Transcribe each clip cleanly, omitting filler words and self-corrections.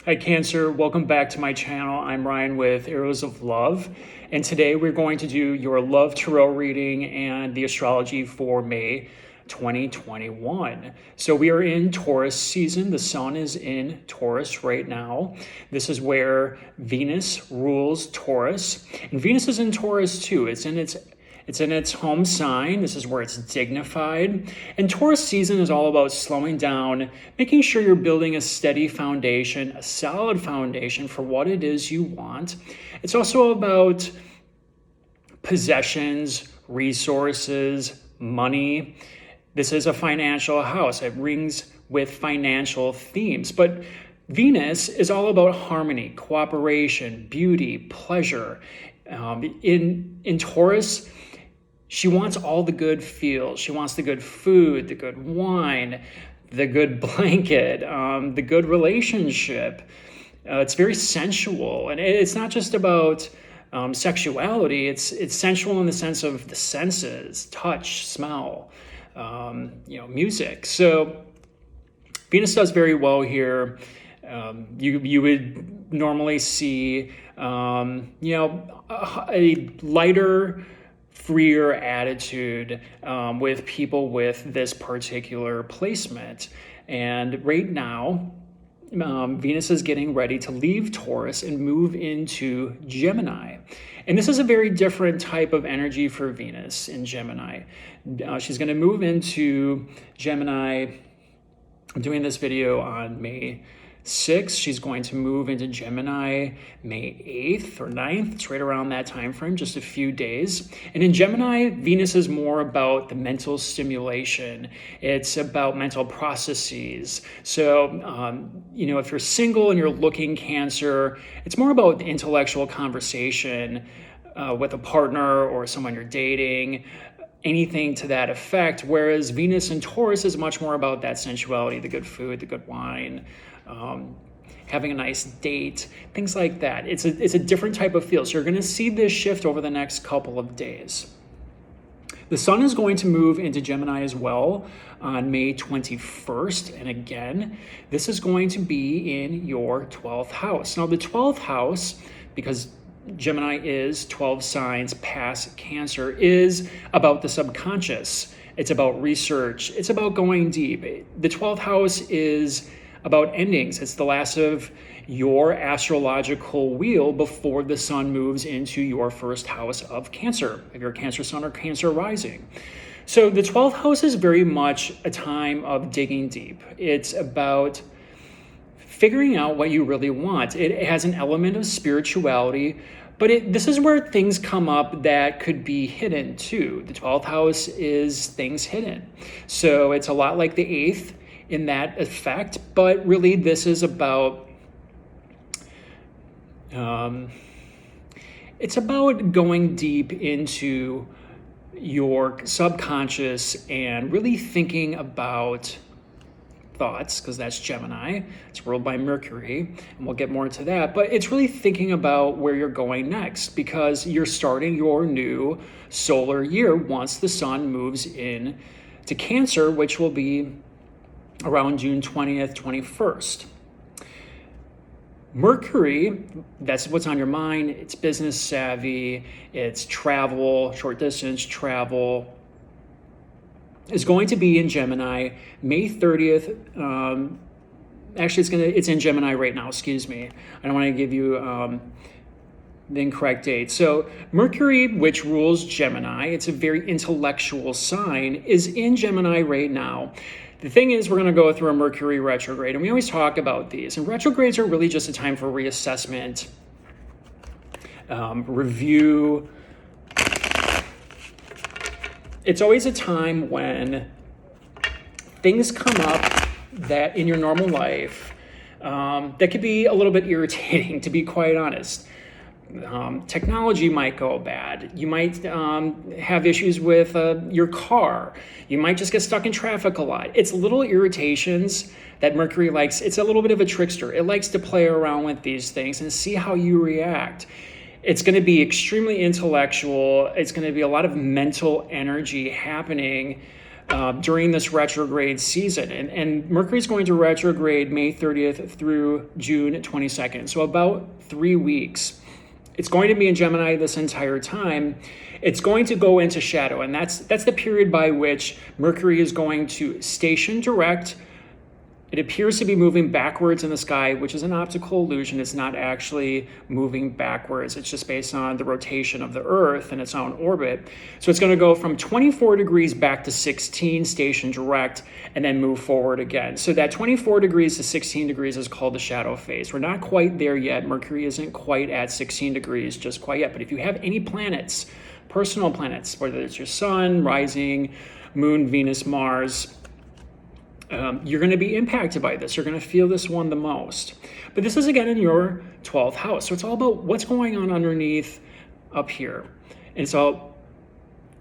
Hi Cancer, welcome back to my channel. I'm Ryan with Arrows of Love, and today we're going to do your Love Tarot reading and the astrology for May 2021. So we are in Taurus season. The sun is in Taurus right now. This is where Venus rules Taurus, and Venus is in Taurus too. It's in its home sign. This is where it's dignified. And Taurus season is all about slowing down, making sure you're building a steady foundation, a solid foundation for what it is you want. It's also about possessions, resources, money. This is a financial house. It rings with financial themes. But Venus is all about harmony, cooperation, beauty, pleasure. In Taurus, she wants all the good feels. She wants the good food, the good wine, the good blanket, the good relationship. It's very sensual, and it's not just about sexuality. It's sensual in the sense of the senses, touch, smell, music. So Venus does very well here. You would normally see, a lighter, freer attitude with people with this particular placement. And right now, Venus is getting ready to leave Taurus and move into Gemini. And this is a very different type of energy for Venus in Gemini. She's going to move into Gemini. I'm doing this video on May 6th. She's going to move into Gemini May 8th or 9th. It's right around that time frame, just a few days. And in Gemini, Venus is more about the mental stimulation. It's about mental processes. So, if you're single and you're looking Cancer, it's more about the intellectual conversation with a partner or someone you're dating, anything to that effect. Whereas Venus in Taurus is much more about that sensuality, the good food, the good wine, having a nice date, things like that. It's a different type of feel. So you're going to see this shift over the next couple of days. The sun is going to move into Gemini as well on May 21st. And again, this is going to be in your 12th house. Now, the 12th house, because Gemini is 12 signs past Cancer, is about the subconscious. It's about research. It's about going deep. The 12th house is about endings. It's the last of your astrological wheel before the sun moves into your first house of Cancer, if you're Cancer sun or Cancer rising. So the 12th house is very much a time of digging deep. It's about figuring out what you really want. It has an element of spirituality, but this is where things come up that could be hidden too. The 12th house is things hidden. So it's a lot like the 8th in that effect, but really this is about, it's about going deep into your subconscious and really thinking about thoughts, because that's Gemini. It's ruled by Mercury, and we'll get more into that. But it's really thinking about where you're going next, because you're starting your new solar year once the sun moves in to Cancer, which will be around June 20th, 21st. Mercury, that's what's on your mind. It's business savvy, it's travel, short distance travel, is going to be in Gemini May 30th. Actually, it's in Gemini right now, excuse me. I don't want to give you the incorrect date. So Mercury, which rules Gemini, it's a very intellectual sign, is in Gemini right now. The thing is, we're going to go through a Mercury retrograde, and we always talk about these. And retrogrades are really just a time for reassessment, review. It's always a time when things come up that in your normal life that could be a little bit irritating, to be quite honest. Technology might go bad. You might have issues with your car. You might just get stuck in traffic a lot. It's little irritations that Mercury likes. It's a little bit of a trickster. It likes to play around with these things and see how you react. It's going to be extremely intellectual. It's going to be a lot of mental energy happening during this retrograde season. And Mercury is going to retrograde May 30th through June 22nd, so about 3 weeks. It's going to be in Gemini this entire time. It's going to go into shadow, and that's the period by which Mercury is going to station direct. It appears to be moving backwards in the sky, which is an optical illusion. It's not actually moving backwards. It's just based on the rotation of the Earth and its own orbit. So it's going to go from 24 degrees back to 16, station direct, and then move forward again. So that 24 degrees to 16 degrees is called the shadow phase. We're not quite there yet. Mercury isn't quite at 16 degrees just quite yet. But if you have any planets, personal planets, whether it's your sun, rising, moon, Venus, Mars, you're going to be impacted by this. You're going to feel this one the most. But this is, again, in your 12th house. So it's all about what's going on underneath up here. And it's all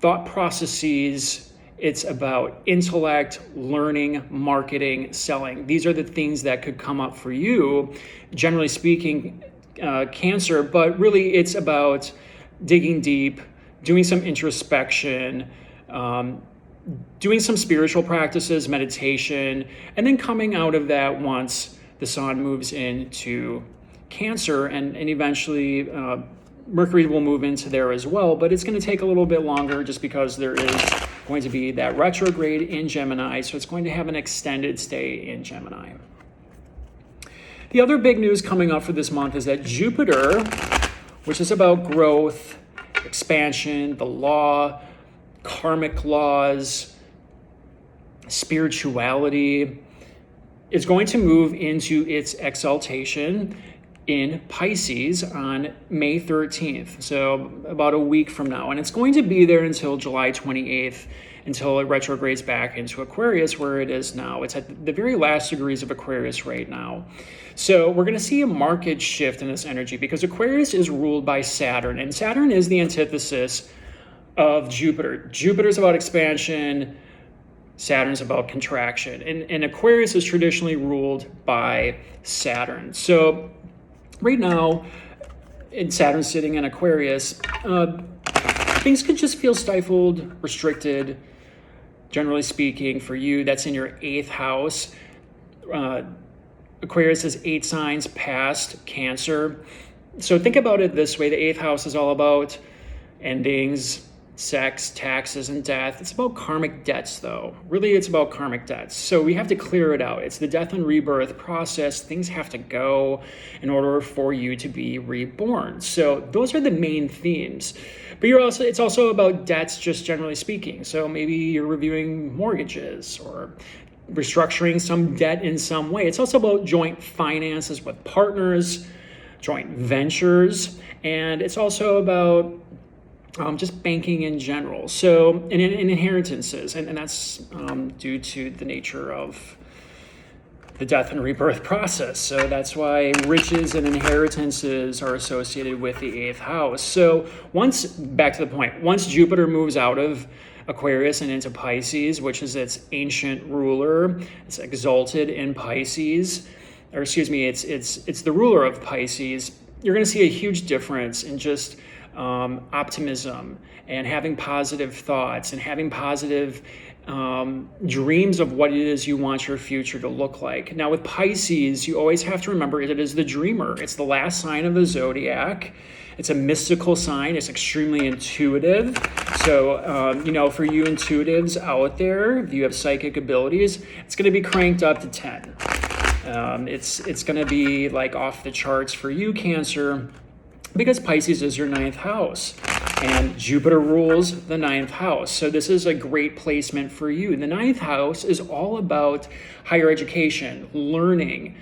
thought processes. It's about intellect, learning, marketing, selling. These are the things that could come up for you, generally speaking, Cancer. But really, it's about digging deep, doing some introspection, doing some spiritual practices, meditation, and then coming out of that once the sun moves into Cancer, and eventually Mercury will move into there as well, but it's going to take a little bit longer just because there is going to be that retrograde in Gemini, so it's going to have an extended stay in Gemini. The other big news coming up for this month is that Jupiter, which is about growth, expansion, the law, karmic laws, spirituality, is going to move into its exaltation in Pisces on May 13th, so about a week from now. And it's going to be there until July 28th, until it retrogrades back into Aquarius, where it is now. It's at the very last degrees of Aquarius right now. So we're going to see a marked shift in this energy because Aquarius is ruled by Saturn, and Saturn is the antithesis of Jupiter. Jupiter's about expansion, Saturn's about contraction. And Aquarius is traditionally ruled by Saturn. So right now, in Saturn sitting in Aquarius, things could just feel stifled, restricted, generally speaking, for you. That's in your 8th house. Aquarius has 8 signs past Cancer. So think about it this way. The 8th house is all about endings, sex, taxes, and death. It's about karmic debts, though. Really, it's about karmic debts. So we have to clear it out. It's the death and rebirth process. Things have to go in order for you to be reborn. So those are the main themes. But it's also about debts, just generally speaking. So maybe you're reviewing mortgages or restructuring some debt in some way. It's also about joint finances with partners, joint ventures, and it's also about just banking in general. So, and inheritances, and that's due to the nature of the death and rebirth process. So that's why riches and inheritances are associated with the 8th house. So back to the point, once Jupiter moves out of Aquarius and into Pisces, which is its ancient ruler, it's exalted in Pisces, or excuse me, it's the ruler of Pisces, you're going to see a huge difference in just optimism and having positive thoughts and having positive dreams of what it is you want your future to look like. Now with Pisces, you always have to remember it is the dreamer. It's the last sign of the zodiac. It's a mystical sign. It's extremely intuitive. So, for you intuitives out there, if you have psychic abilities, it's going to be cranked up to 10. It's going to be like off the charts for you, Cancer, because Pisces is your 9th house and Jupiter rules the 9th house. So this is a great placement for you. The 9th house is all about higher education, learning,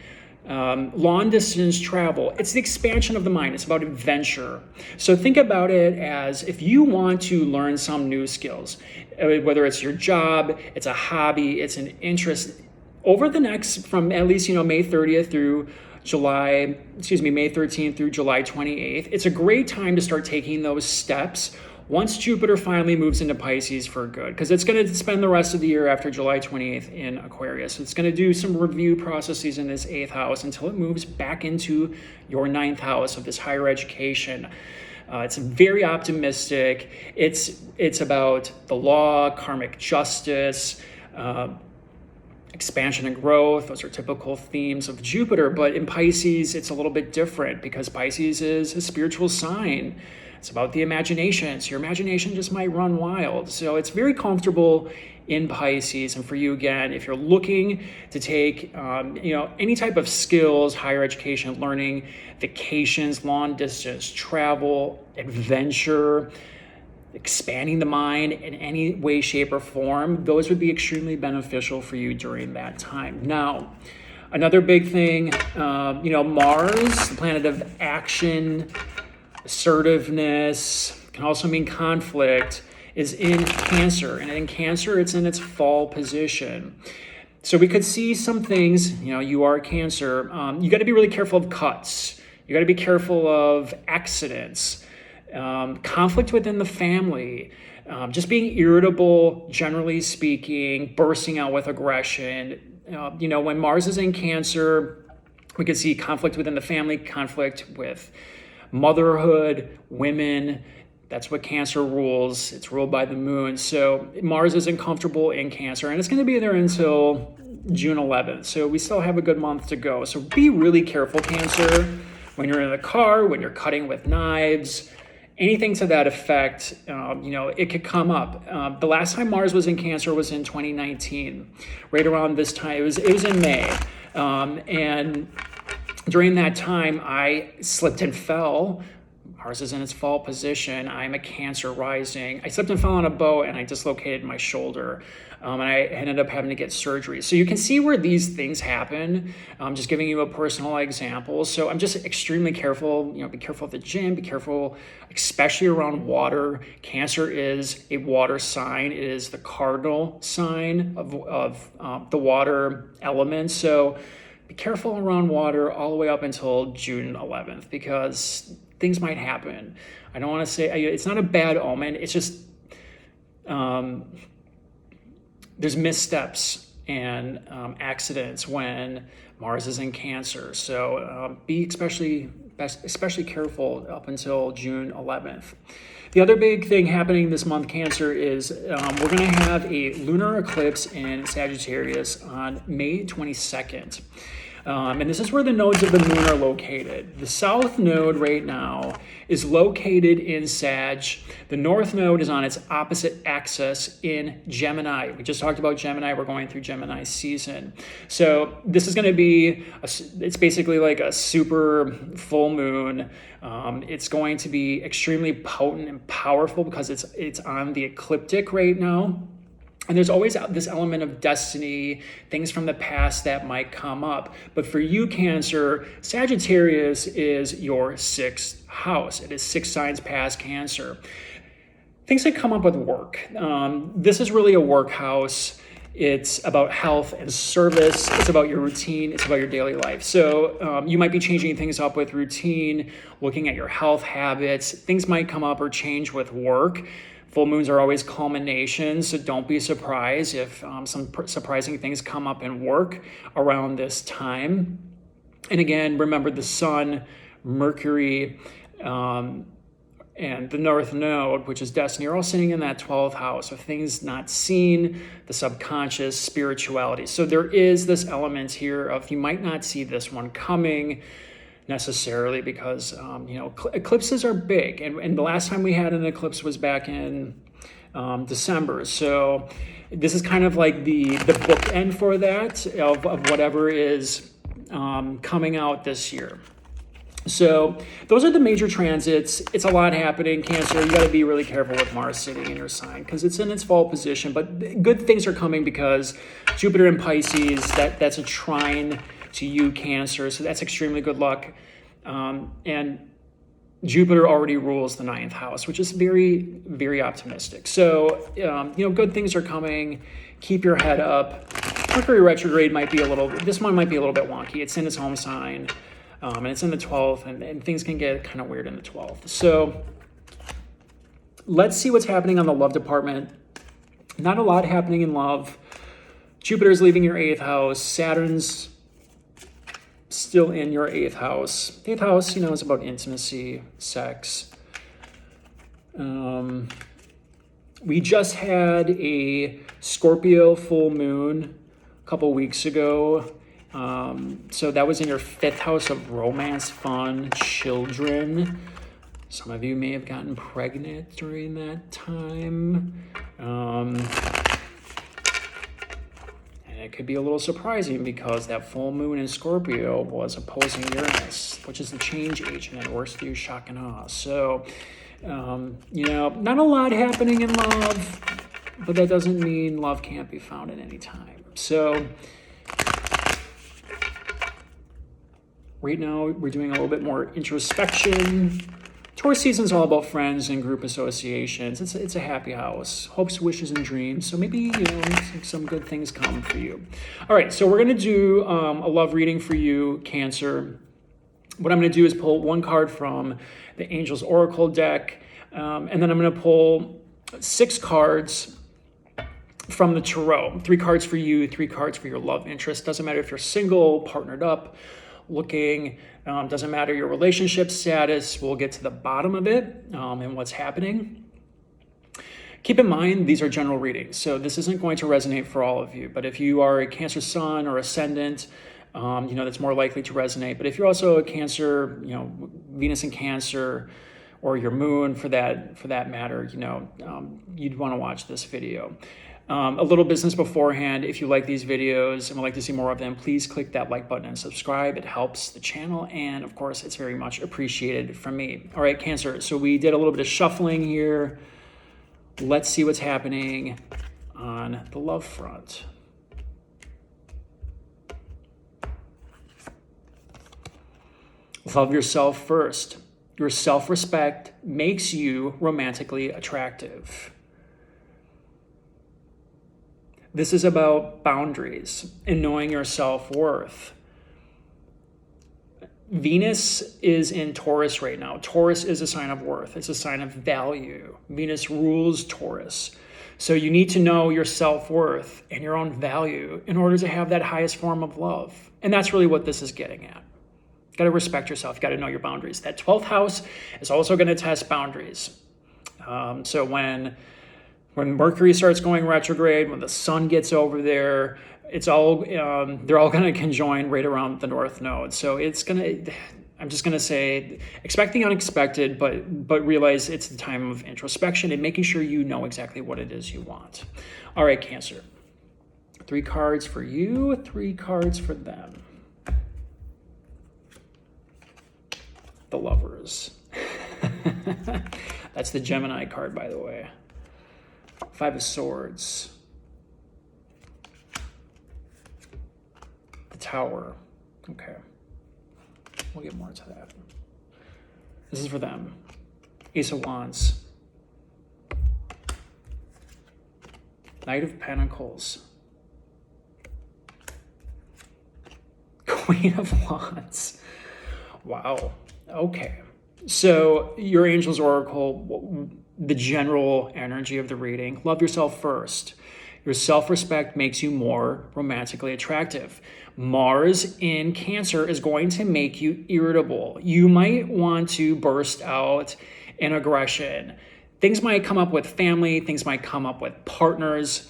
long distance travel. It's the expansion of the mind. It's about adventure. So think about it as if you want to learn some new skills, whether it's your job, it's a hobby, it's an interest, over the next, from at least, May 30th through May 13th through July 28th, it's a great time to start taking those steps once Jupiter finally moves into Pisces for good, because it's going to spend the rest of the year after July 28th in Aquarius. It's going to do some review processes in this 8th house until it moves back into your 9th house of this higher education. It's very optimistic. It's about the law, karmic justice, expansion and growth. Those are typical themes of Jupiter, but in Pisces, it's a little bit different because Pisces is a spiritual sign. It's about the imagination. So your imagination just might run wild. So it's very comfortable in Pisces. And for you, again, if you're looking to take, any type of skills, higher education, learning, vacations, long distance travel, adventure, expanding the mind in any way, shape, or form, those would be extremely beneficial for you during that time. Now, another big thing, Mars, the planet of action, assertiveness, can also mean conflict, is in Cancer. And in Cancer, it's in its fall position. So we could see some things, you are Cancer. You got to be really careful of cuts. You got to be careful of accidents. Conflict within the family, just being irritable, generally speaking, bursting out with aggression. When Mars is in Cancer, we could see conflict within the family, conflict with motherhood, women. That's what Cancer rules. It's ruled by the moon. So Mars isn't comfortable in Cancer, and it's going to be there until June 11th. So we still have a good month to go. So be really careful, Cancer, when you're in the car, when you're cutting with knives, anything to that effect. It could come up. The last time Mars was in Cancer was in 2019, right around this time. It was in May, and during that time, I slipped and fell. Mars is in its fall position. I'm a Cancer rising. I slipped and fell on a boat and I dislocated my shoulder. And I ended up having to get surgery. So you can see where these things happen. I'm just giving you a personal example. So I'm just extremely careful. Be careful at the gym. Be careful, especially around water. Cancer is a water sign. It is the cardinal sign of the water element. So be careful around water all the way up until June 11th because things might happen. I don't want to say it's not a bad omen. It's just there's missteps and accidents when Mars is in Cancer. So be especially careful up until June 11th. The other big thing happening this month, Cancer, is we're going to have a lunar eclipse in Sagittarius on May 22nd. And this is where the nodes of the moon are located. The south node right now is located in Sag. The north node is on its opposite axis in Gemini. We just talked about Gemini. We're going through Gemini season. So this is going to be, it's basically like a super full moon. It's going to be extremely potent and powerful because it's on the ecliptic right now. And there's always this element of destiny, things from the past that might come up. But for you, Cancer, Sagittarius is your 6th house. It is 6 signs past Cancer. Things that come up with work. This is really a work house. It's about health and service. It's about your routine. It's about your daily life. So you might be changing things up with routine, looking at your health habits. Things might come up or change with work. Full moons are always culminations, so don't be surprised if some surprising things come up in work around this time. And again, remember the Sun, Mercury, and the North Node, which is destiny, are all sitting in that 12th house of things not seen, the subconscious, spirituality. So there is this element here of you might not see this one coming necessarily because, eclipses are big. And the last time we had an eclipse was back in December. So this is kind of like the bookend for that of whatever is coming out this year. So those are the major transits. It's a lot happening, Cancer. You got to be really careful with Mars sitting in your sign because it's in its fall position. But good things are coming because Jupiter in Pisces, that's a trine to you, Cancer. So that's extremely good luck. And Jupiter already rules the 9th house, which is very, very optimistic. So, good things are coming. Keep your head up. Mercury retrograde this one might be a little bit wonky. It's in its home sign, and it's in the 12th, and things can get kind of weird in the 12th. So Let's see what's happening on the love department. Not a lot happening in love. Jupiter's leaving your 8th house. Saturn's still in your 8th house. 8th house, is about intimacy, sex. We just had a Scorpio full moon a couple weeks ago. So that was in your 5th house of romance, fun, children. Some of you may have gotten pregnant during that time. And it could be a little surprising because that full moon in Scorpio was opposing Uranus, which is the change agent and works through shock and awe. So, not a lot happening in love, but that doesn't mean love can't be found at any time. So, right now, we're doing a little bit more introspection. Taurus season is all about friends and group associations. It's a happy house, hopes, wishes, and dreams. So maybe, some good things come for you. All right, so we're going to do a love reading for you, Cancer. What I'm going to do is pull one card from the Angels Oracle deck, and then I'm going to pull 6 cards from the Tarot. 3 cards for you, 3 cards for your love interest. Doesn't matter if you're single, partnered up, looking, doesn't matter your relationship status. We'll get to the bottom of it and what's happening. Keep in mind, these are general readings, so this isn't going to resonate for all of you. But if you are a Cancer sun or ascendant, that's more likely to resonate. But if you're also a Cancer, Venus in Cancer, or your moon for that matter, you'd want to watch this video. A little business beforehand. If you like these videos and would like to see more of them, please click that like button and subscribe. It helps the channel, and of course, it's very much appreciated from me. All right, Cancer. So we did a little bit of shuffling here. Let's see what's happening on the love front. Love yourself first. Your self-respect makes you romantically attractive. This is about boundaries and knowing your self-worth. Venus is in Taurus right now. Taurus is a sign of worth. It's a sign of value. Venus rules Taurus. So you need to know your self-worth and your own value in order to have that highest form of love. And that's really what this is getting at. You got to respect yourself. You got to know your boundaries. That 12th house is also going to test boundaries. So when Mercury starts going retrograde, when the sun gets over there, they're all going to conjoin right around the North Node. So I'm just going to say, expect the unexpected, but realize it's the time of introspection and making sure you know exactly what it is you want. All right, Cancer. 3 cards for you, 3 cards for them. The Lovers. That's the Gemini card, by the way. 5 of Swords. The Tower. Okay. We'll get more to that. This is for them. Ace of Wands. Knight of Pentacles. Queen of Wands. Wow. Okay. So your Angel's Oracle, the general energy of the reading, love yourself first. Your self-respect makes you more romantically attractive. Mars in Cancer is going to make you irritable. You might want to burst out in aggression. Things might come up with family. Things might come up with partners.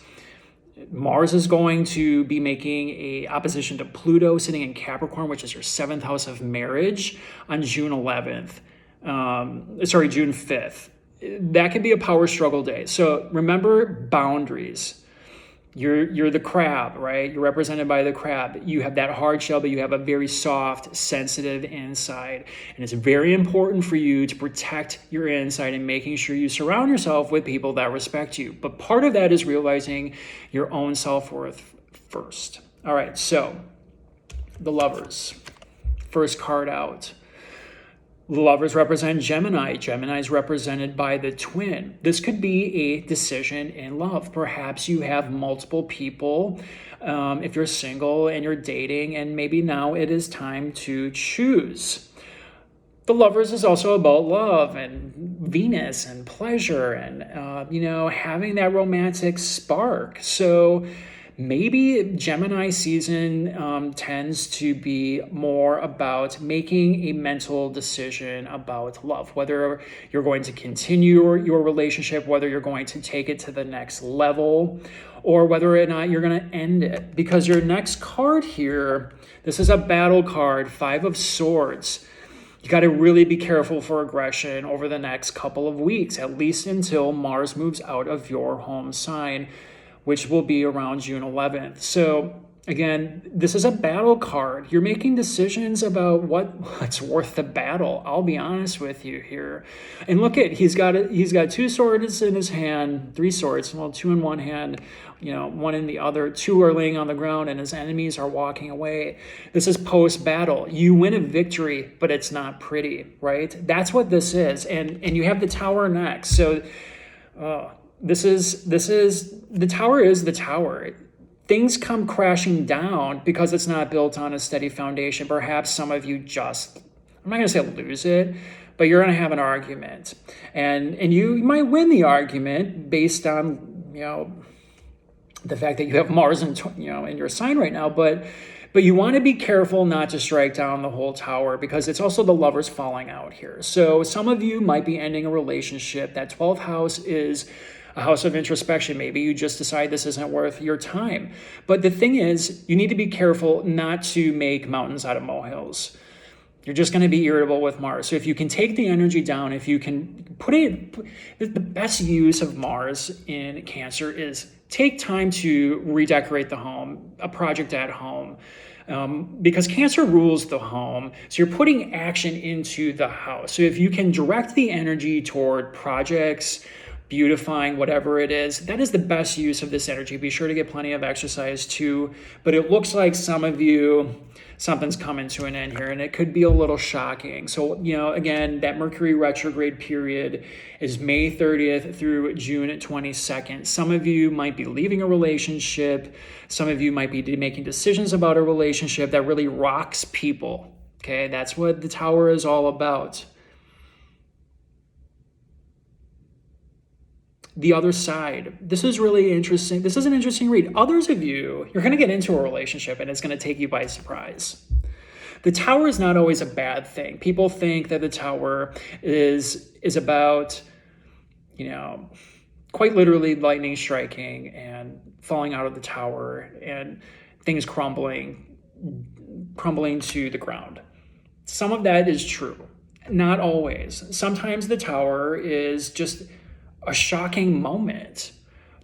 Mars is going to be making a opposition to Pluto sitting in Capricorn, which is your 7th house of marriage, on June 11th. June 5th. That could be a power struggle day. So remember boundaries. You're the crab, right? You're represented by the crab. You have that hard shell, but you have a very soft, sensitive inside. And it's very important for you to protect your inside and making sure you surround yourself with people that respect you. But part of that is realizing your own self-worth first. All right, so the Lovers. First card out. The Lovers represent Gemini. Gemini is represented by the twin. This could be a decision in love. Perhaps you have multiple people if you're single and you're dating, and maybe now it is time to choose. The Lovers is also about love and Venus and pleasure and, having that romantic spark. So maybe Gemini season tends to be more about making a mental decision about love, whether you're going to continue your relationship, whether you're going to take it to the next level, or whether or not you're going to end it. Because your next card here, this is a battle card, Five of Swords. You got to really be careful for aggression over the next couple of weeks, at least until Mars moves out of your home sign, which will be around June 11th. So again, this is a battle card. You're making decisions about what's worth the battle. I'll be honest with you here. And look at, he's got two swords in his hand, three swords, well, two in one hand, one in the other. Two are laying on the ground and his enemies are walking away. This is post-battle. You win a victory, but it's not pretty, right? That's what this is. And you have the Tower next. So this is the Tower is the Tower. Things come crashing down because it's not built on a steady foundation. Perhaps some of you just, I'm not going to say lose it, but you're going to have an argument. And you might win the argument based on, the fact that you have Mars in your sign right now, but you want to be careful not to strike down the whole Tower because it's also the Lovers falling out here. So some of you might be ending a relationship. That 12th house is a house of introspection. Maybe you just decide this isn't worth your time. But the thing is, you need to be careful not to make mountains out of molehills. You're just going to be irritable with Mars. So if you can take the energy down, if you can the best use of Mars in Cancer is take time to redecorate the home, a project at home, because Cancer rules the home. So you're putting action into the house. So if you can direct the energy toward projects, beautifying, whatever it is, that is the best use of this energy. Be sure to get plenty of exercise too. But it looks like some of you, something's coming to an end here, and it could be a little shocking. So, again, that Mercury retrograde period is May 30th through June 22nd. Some of you might be leaving a relationship. Some of you might be making decisions about a relationship that really rocks people. Okay, that's what the Tower is all about. The other side. This is really interesting. This is an interesting read. Others of you, you're going to get into a relationship and it's going to take you by surprise. The Tower is not always a bad thing. People think that the Tower is about, quite literally lightning striking and falling out of the Tower and things crumbling to the ground. Some of that is true. Not always. Sometimes the Tower is just a shocking moment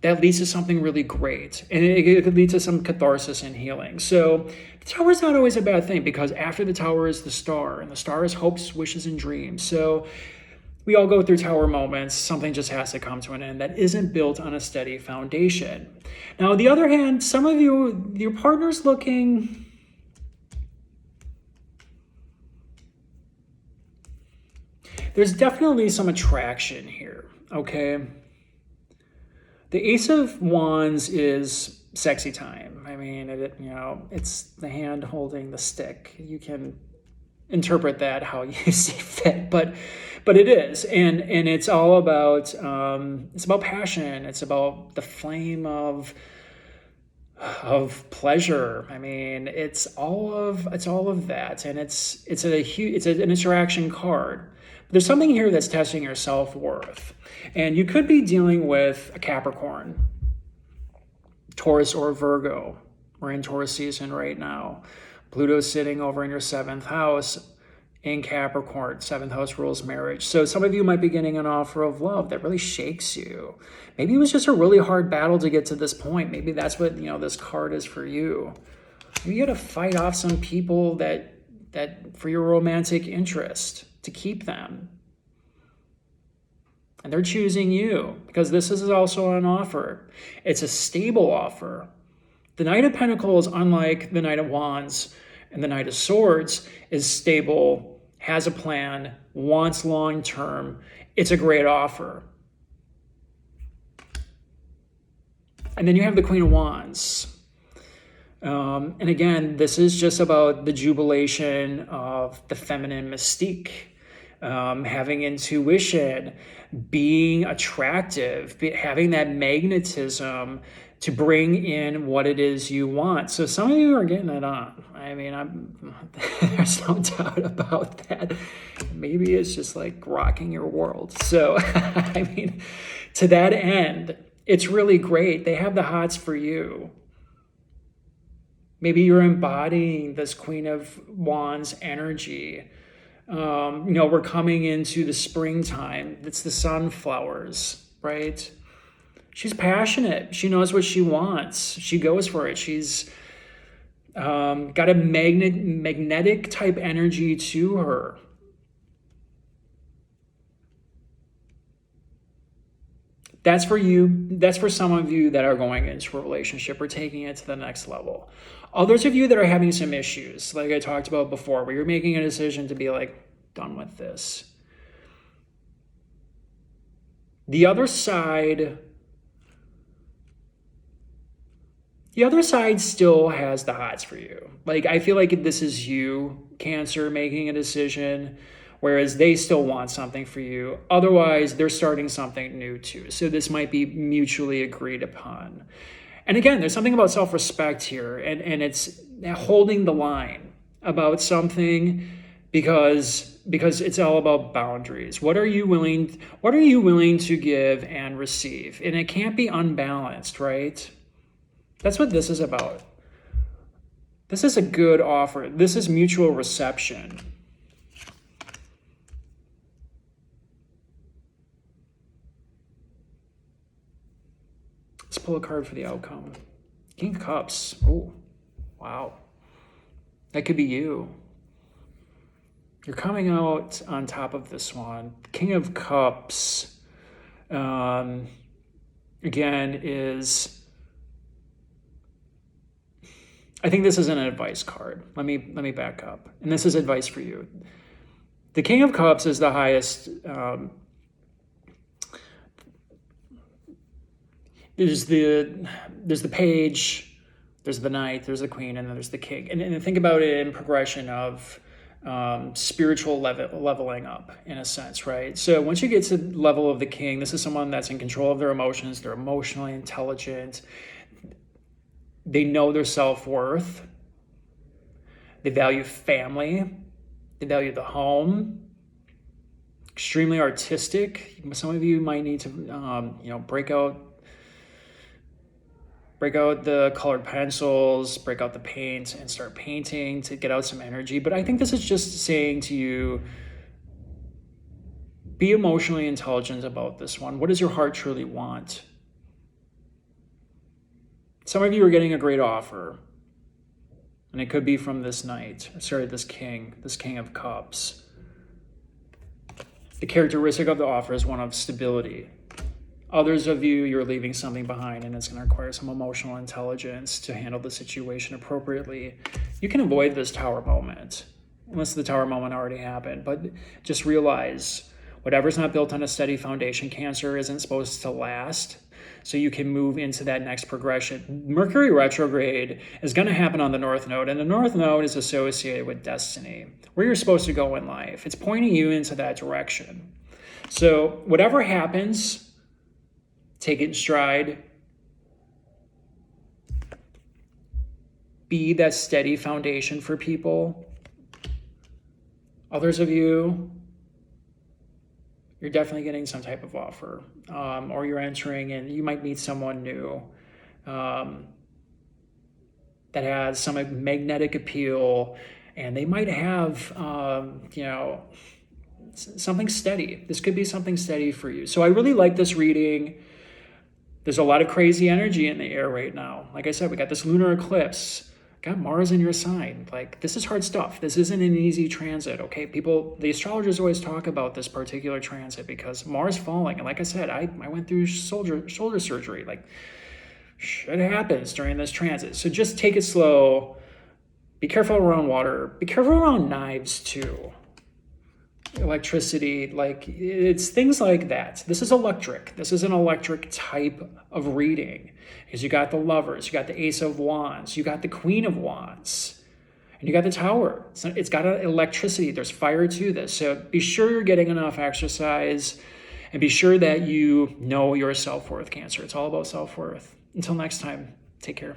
that leads to something really great. And it could lead to some catharsis and healing. So the Tower is not always a bad thing because after the Tower is the Star, and the Star is hopes, wishes, and dreams. So we all go through Tower moments. Something just has to come to an end that isn't built on a steady foundation. Now, on the other hand, some of you, your partner's looking... There's definitely some attraction here. Okay. The Ace of Wands is sexy time. I mean, it's the hand holding the stick. You can interpret that how you see fit, but it is, and it's all about it's about passion. It's about the flame of pleasure. I mean, it's all of that, and it's an interaction card. There's something here that's testing your self-worth. And you could be dealing with a Capricorn, Taurus, or Virgo. We're in Taurus season right now. Pluto's sitting over in your 7th house in Capricorn. 7th house rules marriage. So some of you might be getting an offer of love that really shakes you. Maybe it was just a really hard battle to get to this point. Maybe that's what, this card is for you. You got to fight off some people that for your romantic interest, to keep them. And they're choosing you because this is also an offer. It's a stable offer. The Knight of Pentacles, unlike the Knight of Wands and the Knight of Swords, is stable, has a plan, wants long term. It's a great offer. And then you have the Queen of Wands. And again, this is just about the jubilation of the feminine mystique. having intuition, being attractive, having that magnetism to bring in what it is you want. So some of you are getting it on. I mean, there's no doubt about that. Maybe it's just like rocking your world. So, I mean, to that end, it's really great. They have the hots for you. Maybe you're embodying this Queen of Wands energy. We're coming into the springtime. It's the sunflowers, right? She's passionate. She knows what she wants. She goes for it. She's got a magnetic type energy to her. That's for you. That's for some of you that are going into a relationship or taking it to the next level. Others of you that are having some issues, like I talked about before, where you're making a decision to be like, done with this. The other side still has the hots for you. Like, I feel like this is you, Cancer, making a decision, whereas they still want something for you. Otherwise, they're starting something new too. So this might be mutually agreed upon. And again, there's something about self-respect here, and it's holding the line about something because it's all about boundaries. What are you willing to give and receive? And it can't be unbalanced, right? That's what this is about. This is a good offer. This is mutual reception. Let's pull a card for the outcome. King of Cups. Oh, wow. That could be you. You're coming out on top of this one. King of Cups, again, is... I think this is an advice card. Let me back up. And this is advice for you. The King of Cups is the highest... There's the page, there's the knight, there's the queen, and then there's the king. And think about it in progression of spiritual leveling up, in a sense, right? So once you get to the level of the king, this is someone that's in control of their emotions. They're emotionally intelligent. They know their self-worth. They value family. They value the home. Extremely artistic. Some of you might need to, break out the colored pencils, break out the paint, and start painting to get out some energy. But I think this is just saying to you, be emotionally intelligent about this one. What does your heart truly want? Some of you are getting a great offer, and it could be from this this king of cups. The characteristic of the offer is one of stability. Others of you, you're leaving something behind, and it's going to require some emotional intelligence to handle the situation appropriately. You can avoid this tower moment, unless the tower moment already happened. But just realize, whatever's not built on a steady foundation, Cancer, isn't supposed to last. So you can move into that next progression. Mercury retrograde is going to happen on the North Node, and the North Node is associated with destiny, where you're supposed to go in life. It's pointing you into that direction. So whatever happens, take it in stride. Be that steady foundation for people. Others of you, you're definitely getting some type of offer, or you're entering and you might meet someone new that has some magnetic appeal, and they might have, something steady. This could be something steady for you. So I really like this reading. There's a lot of crazy energy in the air right now. Like I said, we got this lunar eclipse. Got Mars in your sign. Like, this is hard stuff. This isn't an easy transit, okay? The astrologers always talk about this particular transit because Mars falling. And like I said, I went through shoulder surgery. Like, shit happens during this transit. So just take it slow. Be careful around water. Be careful around knives, too. Electricity, like, it's things like that. This is electric. This is an electric type of reading because you got the Lovers, you got the Ace of Wands, you got the Queen of Wands, And you got the Tower. It's got electricity. There's fire to this. So be sure you're getting enough exercise, and be sure that you know your self-worth, Cancer. It's all about self-worth. Until next time, take care.